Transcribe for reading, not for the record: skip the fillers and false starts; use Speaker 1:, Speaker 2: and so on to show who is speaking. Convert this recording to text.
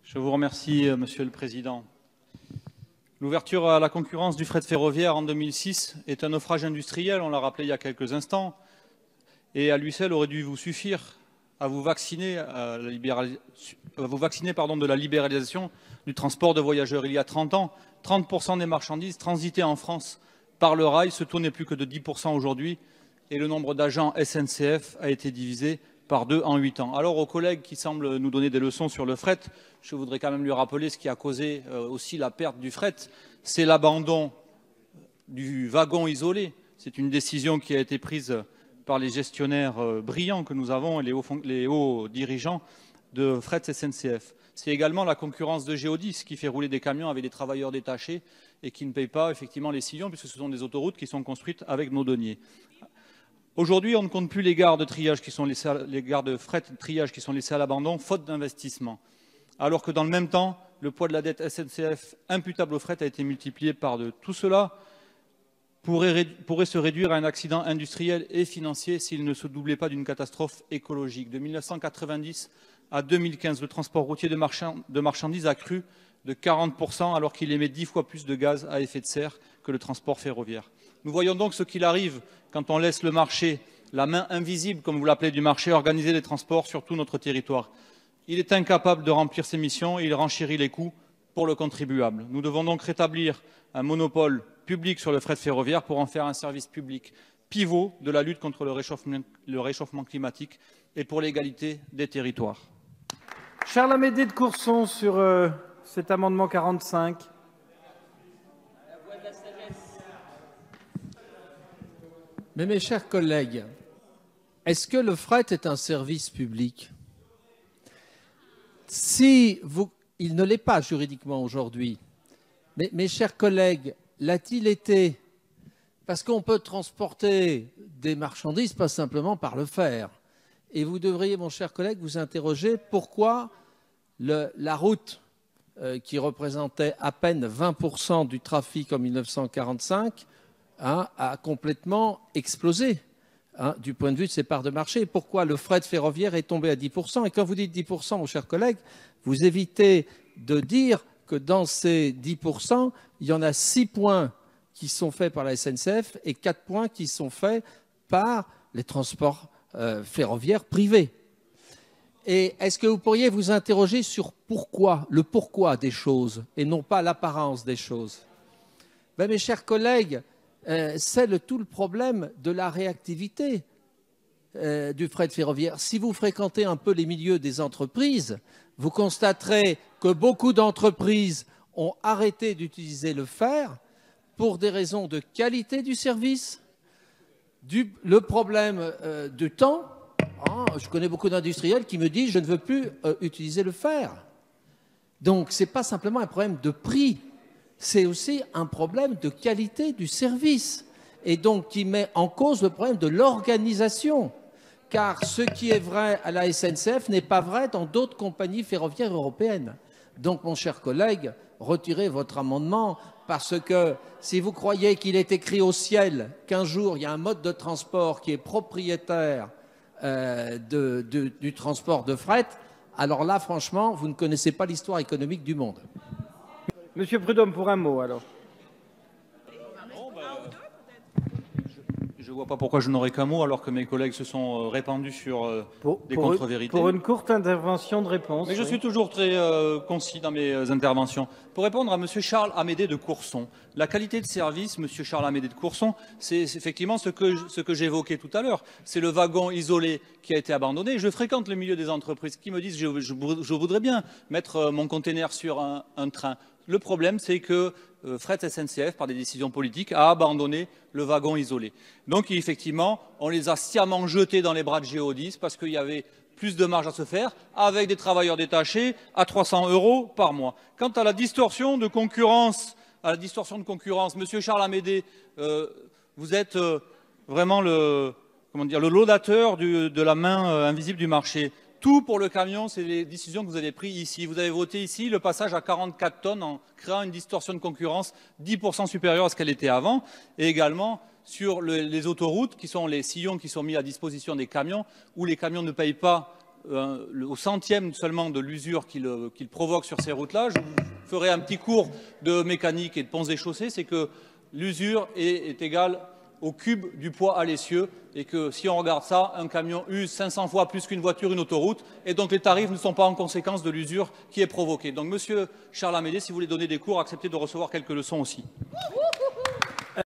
Speaker 1: Je vous remercie, Monsieur le Président. L'ouverture à la concurrence du fret ferroviaire en 2006 est un naufrage industriel, on l'a rappelé il y a quelques instants, et à lui seul aurait dû vous suffire à vous vacciner, de la libéralisation du transport de voyageurs. Il y a 30 ans, 30% des marchandises transitaient en France par le rail, ce taux n'est plus que de 10% aujourd'hui, et le nombre d'agents SNCF a été divisé par 2 en 8 ans. Alors aux collègues qui semblent nous donner des leçons sur le fret, je voudrais quand même lui rappeler ce qui a causé aussi la perte du fret, c'est l'abandon du wagon isolé. C'est une décision qui a été prise par les gestionnaires brillants que nous avons et les hauts dirigeants de fret SNCF. C'est également la concurrence de Géodis qui fait rouler des camions avec des travailleurs détachés et qui ne payent pas effectivement les sillons puisque ce sont des autoroutes qui sont construites avec nos deniers. Aujourd'hui, on ne compte plus les gares de triage qui sont les gares de fret de triage qui sont laissées à l'abandon, faute d'investissement. Alors que dans le même temps, le poids de la dette SNCF imputable au fret a été multiplié par 2. Tout cela pourrait se réduire à un accident industriel et financier s'il ne se doublait pas d'une catastrophe écologique. De 1990 à 2015, le transport routier de marchandises a cru de 40% alors qu'il émet 10 fois plus de gaz à effet de serre que le transport ferroviaire. Nous voyons donc ce qu'il arrive quand on laisse le marché, la main invisible, comme vous l'appelez, du marché, organiser les transports sur tout notre territoire. Il est incapable de remplir ses missions et il renchérit les coûts pour le contribuable. Nous devons donc rétablir un monopole public sur le fret ferroviaire pour en faire un service public pivot de la lutte contre le réchauffement climatique et pour l'égalité des territoires.
Speaker 2: Charles Amédée de Courson sur cet amendement 45.
Speaker 3: Mais mes chers collègues, est-ce que le fret est un service public? Il ne l'est pas juridiquement aujourd'hui. Mais mes chers collègues, l'a-t-il été? Parce qu'on peut transporter des marchandises pas simplement par le fer. Et vous devriez, mon cher collègue, vous interroger pourquoi la route qui représentait à peine 20% du trafic en 1945 a complètement explosé du point de vue de ses parts de marché. Et pourquoi le fret ferroviaire est tombé à 10%? Et quand vous dites 10%, mon cher collègue, vous évitez de dire que dans ces 10%, il y en a 6 points qui sont faits par la SNCF et 4 points qui sont faits par les transports ferroviaires privés. Et est-ce que vous pourriez vous interroger sur le pourquoi des choses et non pas l'apparence des choses? Mes chers collègues, c'est tout le problème de la réactivité du fret ferroviaire. Si vous fréquentez un peu les milieux des entreprises, vous constaterez que beaucoup d'entreprises ont arrêté d'utiliser le fer pour des raisons de qualité du service, le problème du temps. Je connais beaucoup d'industriels qui me disent « je ne veux plus utiliser le fer ». Donc, ce n'est pas simplement un problème de prix, c'est aussi un problème de qualité du service et donc qui met en cause le problème de l'organisation. Car ce qui est vrai à la SNCF n'est pas vrai dans d'autres compagnies ferroviaires européennes. Donc, mon cher collègue, retirez votre amendement parce que si vous croyez qu'il est écrit au ciel qu'un jour, il y a un mode de transport qui est propriétaire du transport de fret, alors là, franchement, vous ne connaissez pas l'histoire économique du monde.
Speaker 2: Monsieur Prudhomme, pour un mot, alors.
Speaker 1: Je ne vois pas pourquoi je n'aurais qu'un mot alors que mes collègues se sont répandus sur des contre-vérités.
Speaker 2: Pour une courte intervention de réponse.
Speaker 1: Mais je suis toujours très concis dans mes interventions. Pour répondre à M. Charles Amédée de Courson, la qualité de service, M. Charles Amédée de Courson, c'est effectivement ce que j'évoquais tout à l'heure. C'est le wagon isolé qui a été abandonné. Je fréquente le milieu des entreprises qui me disent je voudrais bien mettre mon conteneur sur un train. Le problème, c'est que Fret SNCF, par des décisions politiques, a abandonné le wagon isolé. Donc, effectivement, on les a sciemment jetés dans les bras de Géodis parce qu'il y avait plus de marge à se faire avec des travailleurs détachés à 300 € par mois. Quant à la distorsion de concurrence, Monsieur Charles Amédée, vous êtes vraiment le laudateur de la main invisible du marché. Tout pour le camion, c'est les décisions que vous avez prises ici. Vous avez voté ici le passage à 44 tonnes en créant une distorsion de concurrence 10% supérieure à ce qu'elle était avant. Et également sur les autoroutes, qui sont les sillons qui sont mis à disposition des camions, où les camions ne payent pas au centième seulement de l'usure qu'il provoque sur ces routes-là. Je vous ferai un petit cours de mécanique et de ponts et chaussées, c'est que l'usure est égale au cube du poids à l'essieu et que si on regarde ça, un camion use 500 fois plus qu'une voiture, une autoroute, et donc les tarifs ne sont pas en conséquence de l'usure qui est provoquée. Donc, Monsieur Charles Amédée, si vous voulez donner des cours, acceptez de recevoir quelques leçons aussi.